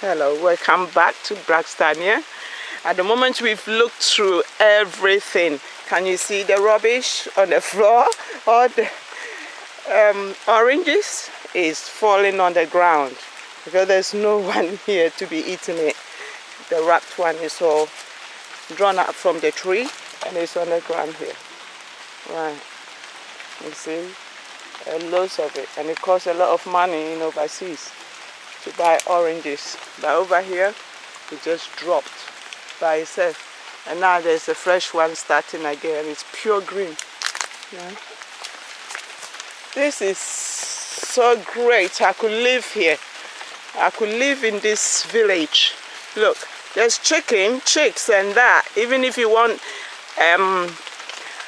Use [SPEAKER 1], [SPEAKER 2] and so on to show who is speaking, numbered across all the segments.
[SPEAKER 1] Hello, welcome back to Braxtania. At the moment we've looked through everything. Can you see the rubbish on the floor? All the oranges is falling on the ground because there's no one here to be eating it. The wrapped one is all drawn out from the tree and it's on the ground here. Right, you see, loads of it, and it costs a lot of money in overseas to buy oranges, but over here it just dropped by itself, and now there's a fresh one starting again. It's pure green. Yeah. This is so great. I could live here. I could live in this village. Look, there's chicks and that. Even if you want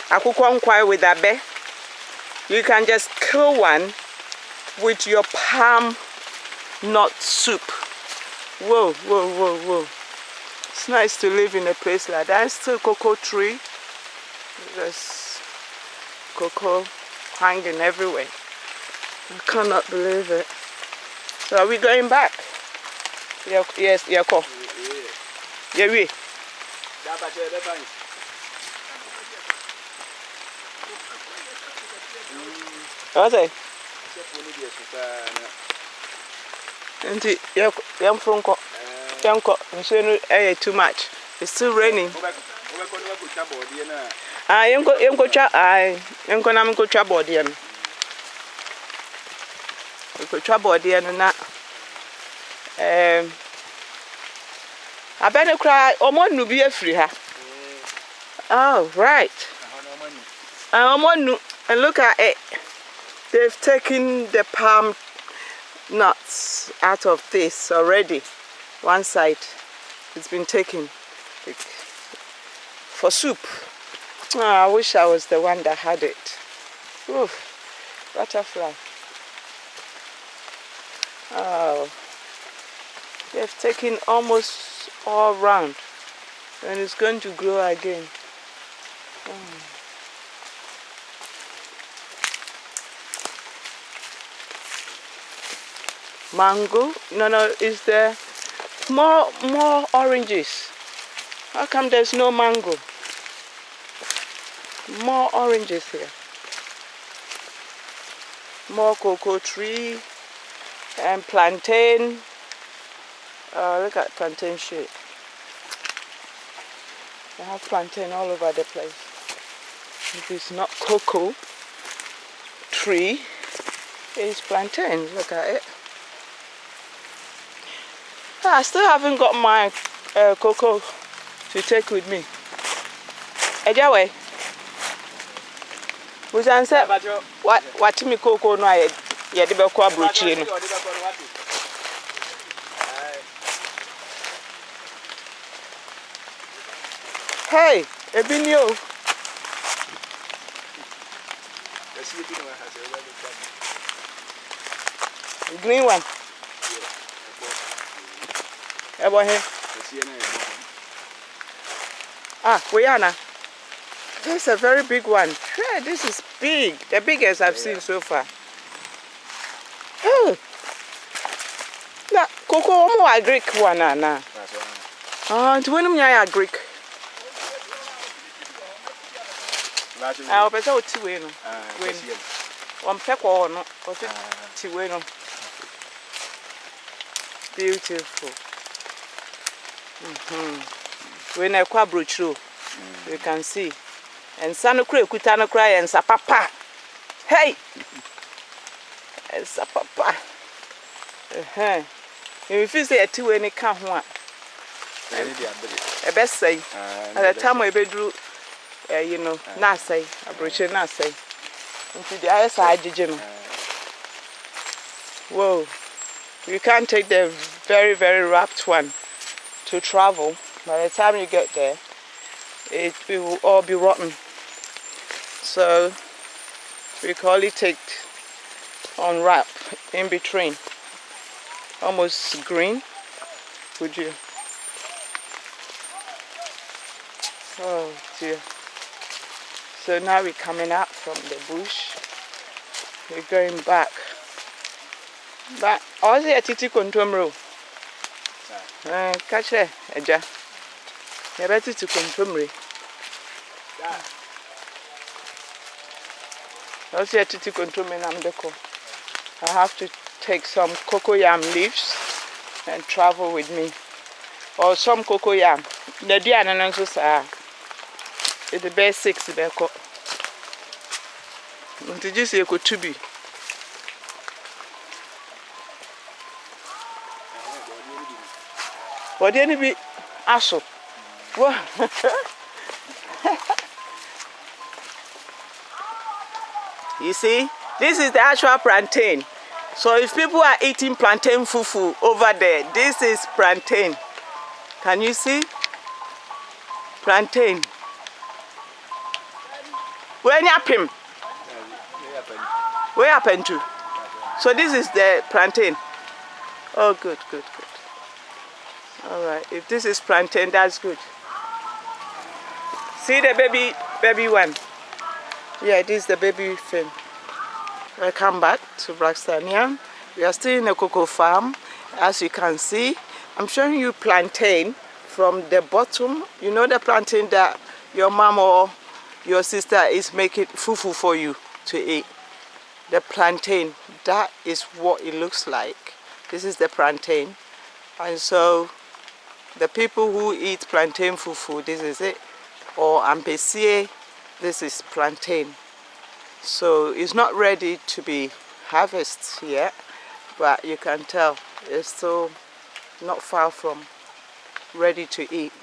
[SPEAKER 1] akukwankwai with abe, you can just kill one with your palm nut soup. Whoa, whoa, whoa, whoa. It's nice to live in a place like that. There's still cocoa tree. There's cocoa hanging everywhere. I cannot believe it. So are we going back? Yes, Yako. Yeah, we. What's it? Auntie, young Franco, too much. It's still raining. I am going to trouble them. We could trouble them and that. I better cry. Omon will be a free her. Oh, right. And look at it. They've taken the palm nuts out of this already. One side it's been taken for soup. Oh, I wish I was the one that had it. Oof, butterfly. Oh, they've taken almost all round, and it's going to grow again. Oh. Mango? No, is there more oranges? How come there's no mango? More oranges here. More cocoa tree and plantain. Look at plantain shade. They have plantain all over the place. If it's not cocoa tree, it's plantain. Look at it. I still haven't got my cocoa to take with me. Ejawe, we can say what me cocoa no I ya de be kwa brochi no. Hey, ebinio. Green one. Kuyana. This is a very big one. Yeah, this is big. The biggest I've seen so far. Oh. Na cocoa mo agric one na. Do we know agric? I'll bet you two win. One peck or no, or two win. Beautiful. When I quabro through, you can see. And Sanukre, Kutano cry and Sapapa. Hey! And Sapapa. If you say a 2 any can't want. A best say. At the time I bedroom, you know, not say, a brooch not say. Into the other side, Jim. Whoa. You can't take the very, very wrapped one to travel. By the time you get there, it will all be rotten. So we can only take unwrap in between. Almost green. Would you? Oh dear. So now we're coming out from the bush. We're going back. But also a titi control. Catch her, Eja. You're better to contumely. I'll see a titi contumely namdeko. I have to take some cocoyam leaves and travel with me. Or some cocoyam. The diana and so it's the best 6 beko. Did you see a kutubi? What did it be? Aso. You see, this is the actual plantain. So if people are eating plantain fufu over there, this is plantain. Can you see? Plantain. Where happened? Where happened to? So this is the plantain. Oh, good, good, good. All right. If this is plantain, that's good. See the baby one. Yeah, this is the baby thing. Welcome back to Blackstonian. We are still in a cocoa farm. As you can see, I'm showing you plantain from the bottom. You know the plantain that your mom or your sister is making fufu for you to eat. The plantain, that is what it looks like. This is the plantain. And so the people who eat plantain fufu, this is it. Or ampesie, this is plantain. So it's not ready to be harvested yet, but you can tell it's still not far from ready to eat.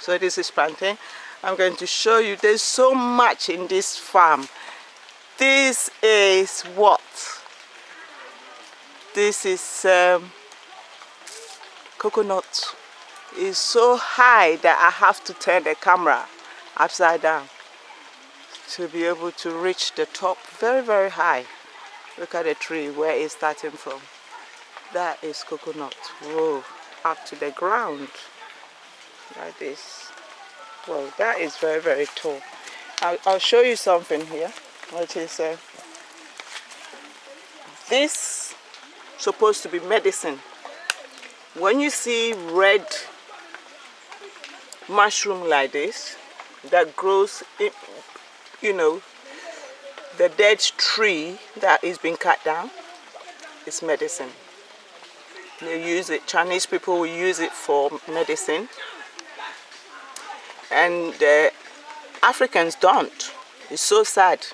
[SPEAKER 1] So this is plantain. I'm going to show you, there's so much in this farm. This is what? This is coconut. It's so high that I have to turn the camera upside down to be able to reach the top. Very, very high. Look at the tree where it's starting from. That is coconut. Whoa, up to the ground like this. Well, that is very, very tall. I'll show you something here, which is this supposed to be medicine. When you see red mushroom like this that grows in, you know, the dead tree that is being cut down, it's medicine. They use it, Chinese people will use it for medicine, and the Africans don't. It's so sad.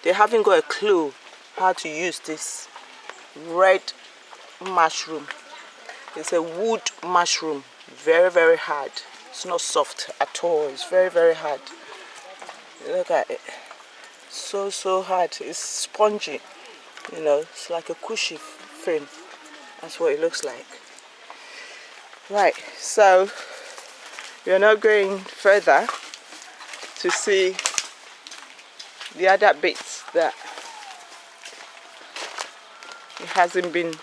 [SPEAKER 1] They haven't got a clue how to use this red mushroom. It's a wood mushroom, very, very hard. It's not soft at all. It's very, very hard. Look at it. So, so hard. It's spongy. You know, it's like a cushy thing. That's what it looks like. Right, so we're now going further to see the other bits that it hasn't been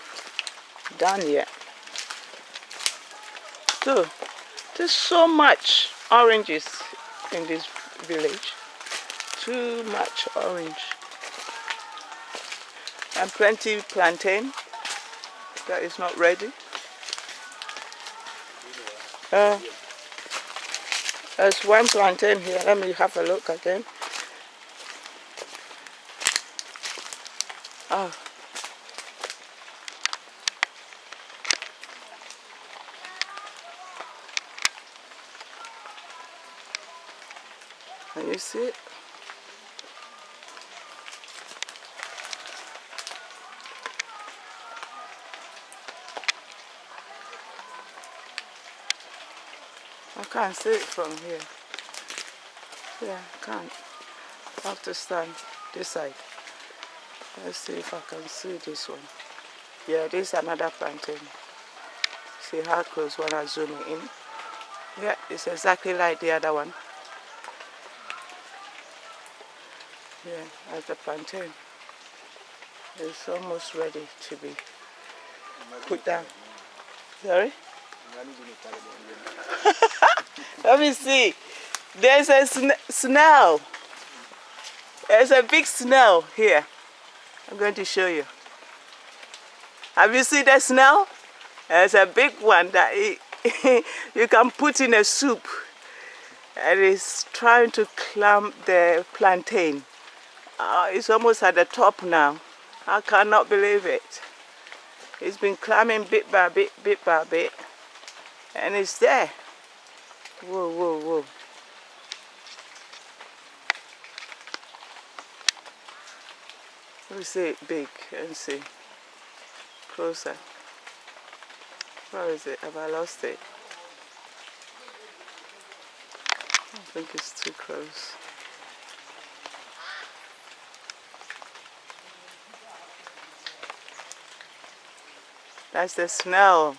[SPEAKER 1] done yet. So there's so much oranges in this village. Too much orange. And plenty plantain that is not ready. There's one plantain here. Let me have a look again. Oh. Can you see it? I can't see it from here. Yeah, I can't. I have to stand this side. Let's see if I can see this one. Yeah, this is another plantain. See how close when I zoom in. Yeah, it's exactly like the other one. Yeah, that's the plantain. It's almost ready to be put down. Sorry? Let me see. There's a snail. There's a big snail here. I'm going to show you. Have you seen the snail? There's a big one that you can put in a soup. And it's trying to climb the plantain. It's almost at the top now. I cannot believe it. It's been climbing bit by bit, bit by bit. And it's there. Whoa, whoa, whoa. Let me see it big and see. Closer. Where is it? Have I lost it? I think it's too close. That's the smell.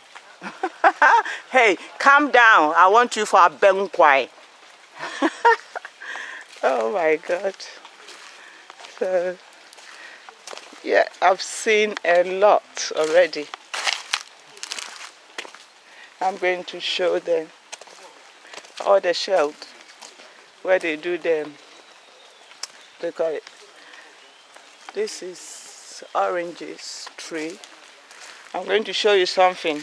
[SPEAKER 1] Hey, calm down. I want you for a benkwai. Oh my God. So, yeah, I've seen a lot already. I'm going to show them all the shells where they do them. They call it. This is oranges tree. I'm going to show you something.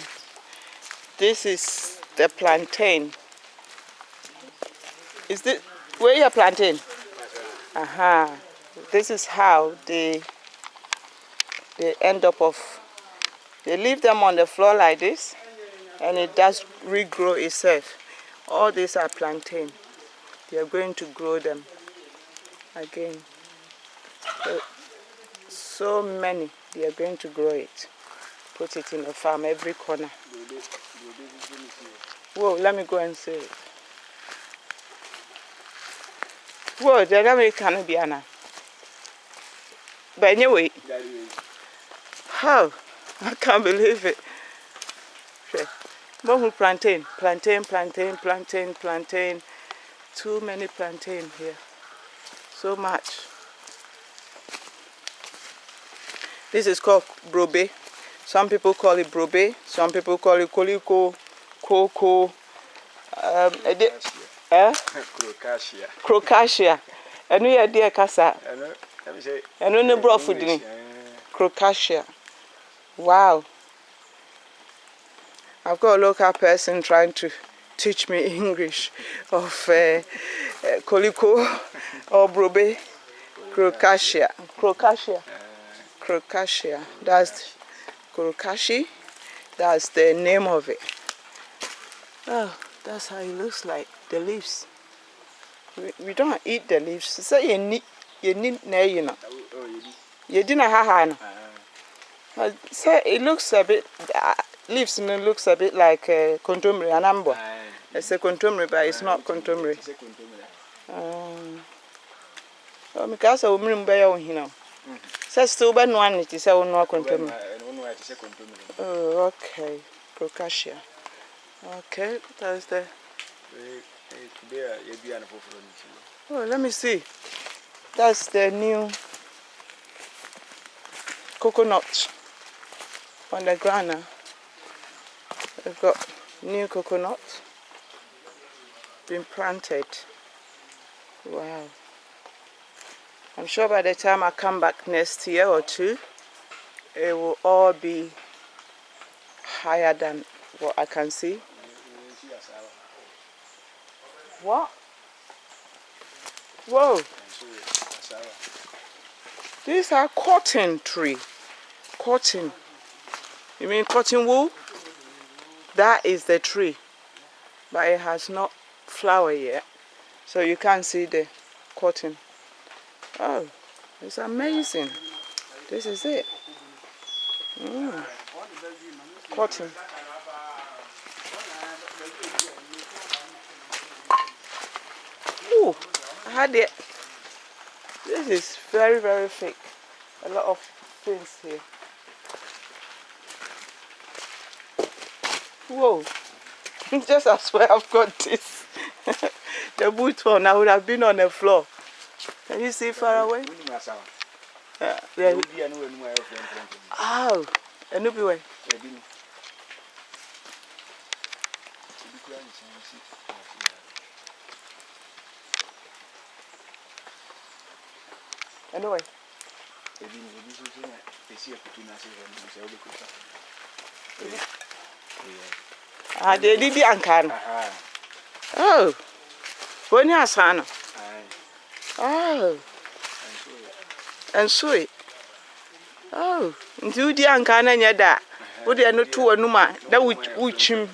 [SPEAKER 1] This is the plantain. Is this where your plantain? This is how they end up they leave them on the floor like this, and it does regrow itself. All these are plantain. They are going to grow them again. So many. They are going to grow it. Put it in the farm, every corner. Whoa, let me go and see it. Whoa, the American Biana. But anyway, how? I can't believe it. More plantain, plantain, plantain, plantain, plantain. Too many plantain here. So much. This is called brobe. Some people call it brobe. Some people call it koliko, cocoa.
[SPEAKER 2] Crocacia.
[SPEAKER 1] Crocacia. And we are dear casa. And on the broth Crocacia. Wow. I've got a local person trying to teach me English of koliko or brobe. Crocacia. Crocacia. Crocacia. That's Crocashi. That's the name of it. Oh, that's how it looks like. The leaves. We don't eat the leaves. So you need you know. You didn't have so it looks a bit leaves looks a bit like contumely and amber. It's a contumely, but it's not contumely. Oh, because I remember you know. So still by one it is no contumely. Oh, okay. Crocacia. Okay, that's the. Oh, let me see. That's the new coconut on the ground now. We've got new coconut being planted. Wow. I'm sure by the time I come back next year or two, it will all be higher than what I can see. What? Whoa. These are cotton tree. Cotton. You mean cotton wool? That is the tree. But it has not flowered yet. So you can't see the cotton. Oh, it's amazing. This is it. Cotton. Ooh, I had it. This is very, very thick. A lot of things here. Whoa. Just as well I've got this. The boot one, I would have been on the floor. Can you see far away? Yeah. Oh, a new way. Anyway. Ah, they did the ankan.
[SPEAKER 2] Aha.
[SPEAKER 1] Oh, when you are son.
[SPEAKER 2] Aye.
[SPEAKER 1] Oh,
[SPEAKER 2] And so
[SPEAKER 1] and sweet. Oh, do the ankan and yada. Would they not two anuma? That would chim.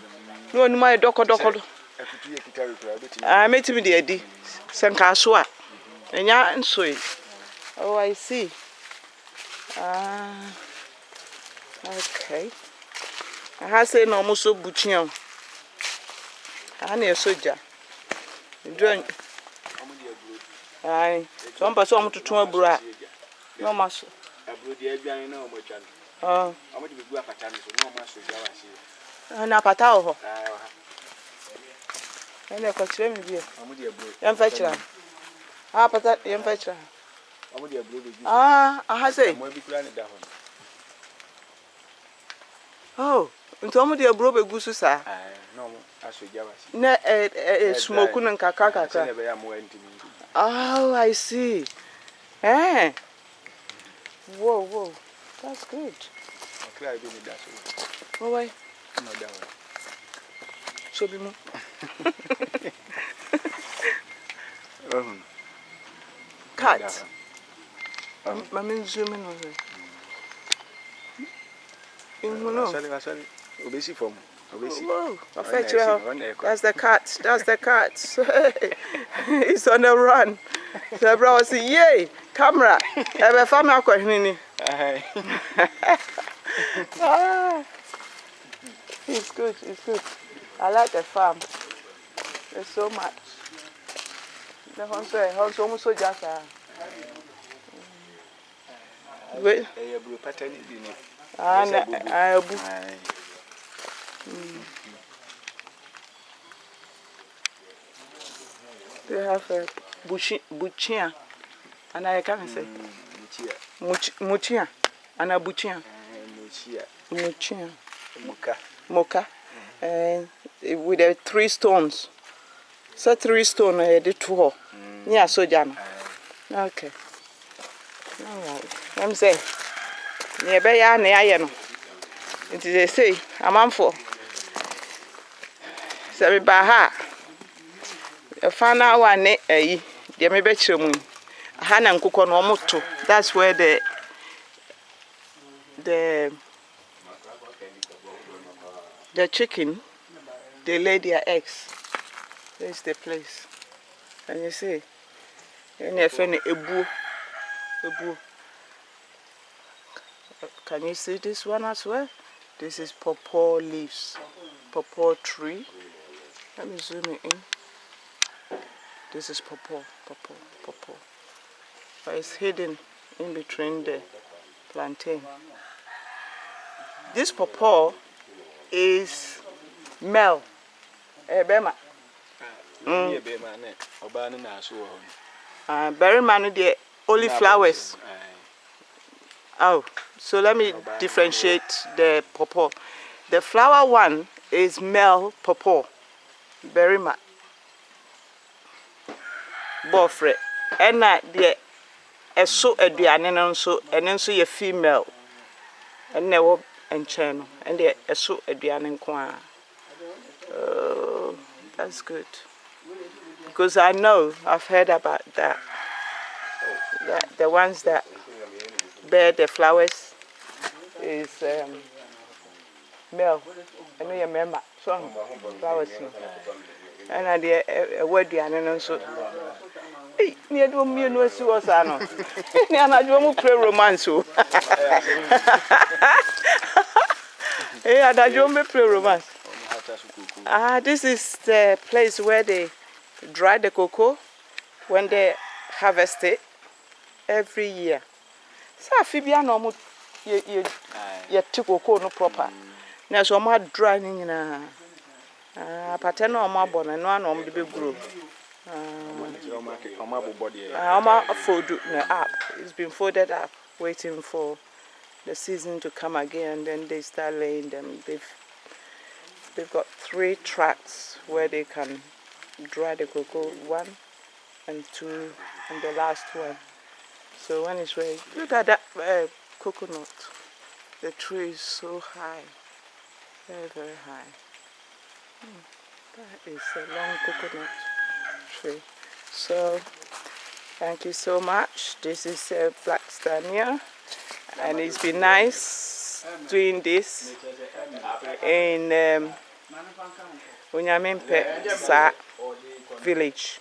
[SPEAKER 1] No, my doco.
[SPEAKER 2] akutu ye kitaro kura beti.
[SPEAKER 1] I met him the Eddie. Sankaswa. And ya and sweet. Oh, I see. Ah, okay. I have said no more so butchion. I need a soldier. Drink. Aye, some person to two bra. No mass.
[SPEAKER 2] Abro di aduan na omo twa.
[SPEAKER 1] Oh,
[SPEAKER 2] Omo di begu apata so no omo so jawa se.
[SPEAKER 1] na pata ho.
[SPEAKER 2] Ah,
[SPEAKER 1] And I could train me.
[SPEAKER 2] omo di abro.
[SPEAKER 1] Young fetcher. Ah, pata, young fetcher.
[SPEAKER 2] Omo di abro begu.
[SPEAKER 1] Ah, I have say.
[SPEAKER 2] Mo bi kura ne da ho.
[SPEAKER 1] Oh, into mo de bro be gusu sa.
[SPEAKER 2] Ah, no omo aso jawa se.
[SPEAKER 1] Na smoke nun kaka.
[SPEAKER 2] Se be ya mo antimi.
[SPEAKER 1] Oh, I see. Eh. Whoa. That's good.
[SPEAKER 2] Okra bi ni da so.
[SPEAKER 1] Oh, why?
[SPEAKER 2] No da ho.
[SPEAKER 1] So be mo. Cat. Mama zooming on it.
[SPEAKER 2] Sorry. Obesi form. Obesi.
[SPEAKER 1] Whoa, I fetch you. That's the cat. It's on the run. The bro was yay, camera. Ebe fam akwahini. Ah. It's good. I like the farm. There's so much. The house almost so just wait.
[SPEAKER 2] Bro pattern di ni.
[SPEAKER 1] Abu. They have a buchia, and I can't say muchia, and a buchia, muchia, mocha, and with the 3 stones. So 3 stones, I did 2. Yeah, so jam. Okay. All right. I'm saying, near Bayana, I know. It is they say, a man for. Say, Baha. A fan hour, the Amebetrum. Hannah and cook on Omoto. That's where the chicken, they lay their eggs. There's the place. And you see, and you find a boo. Can you see this one as well? This is pawpaw leaves, pawpaw tree. Let me zoom it in. This is pawpaw. But it's hidden in between the plantain. This pawpaw is male. Bema. Berry man, the only flowers. Oh, so let me differentiate the pawpaw. The flower one is male pawpaw. Berry man. Bofre. And the so aduane so and so ye female. And never and channel. And the so aduane nko. Oh, that's good. Because I know, I've heard about that. The ones that bear the flowers is male. I know you remember some flowers. And I did a word, and so. Hey, near to me, no, she was I know. And I don't play romance. Hey, I don't play romance. This is the place where they dry the cocoa when they harvest it every year. So Fibia no you took cocoa no proper. Now so my drying in a paternal mabon and one on the big group. Fold up. It's been folded up, waiting for the season to come again, and then they start laying them. They've got 3 tracks where they can dry the cocoa, 1 and 2, and the last one. So when it's ready, look at that coconut. The tree is so high. Very, very high. That is a long coconut tree. So, thank you so much. This is Black Stania, and it's been nice doing this in Unyamimpe village.